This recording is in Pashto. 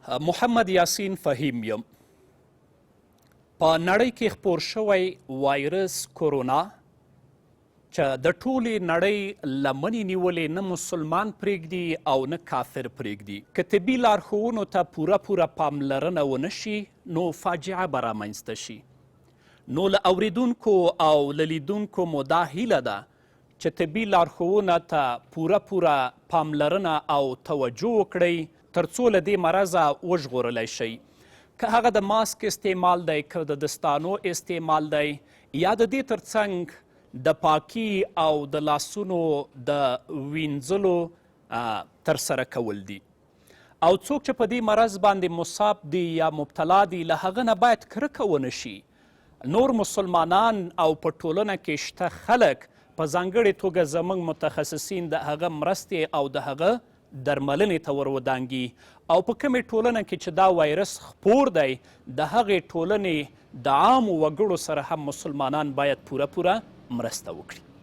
محمد یاسین فهیم یم. په نړۍ کې خپور شوی وایرس کورونا چې د ټولې نړۍ لمنې نیولې نه مسلمان پرېږدي او نه کافر پرېږدي. که طبي لارښوونو ته پوره پاملرنه ونه شي نو فاجعه به رامنځته شي. نو له اوریدونکو او له لیدونکو مو دا هیله ده چې طبي لارښوونه ته پوره پاملرنه او توجه وکړئ تر څو له دې مرضه وژغورلی شئ. که هغه د ماسک استعمال دی، که د دستانو استعمال دی، یا د دې ترڅنګ د پاکي او د لاسونو د وینځلو ترسره کول دي. او څوک چې په دې مرض باندې مصاب دي یا مبتلا دي له هغه نه باید کرکه ونه شي. نور مسلمانان او په ټولنه کې شته خلک په ځانګړې توګه زموږ متخصصین د هغه مرستې او د هغه درملنې ته ور ودانګي او په کومې ټولنه کې چې دا وایرس خپور دی د هغې ټولنې د عامو وګړو سره هم مسلمانان باید پوره مرسته وکړي.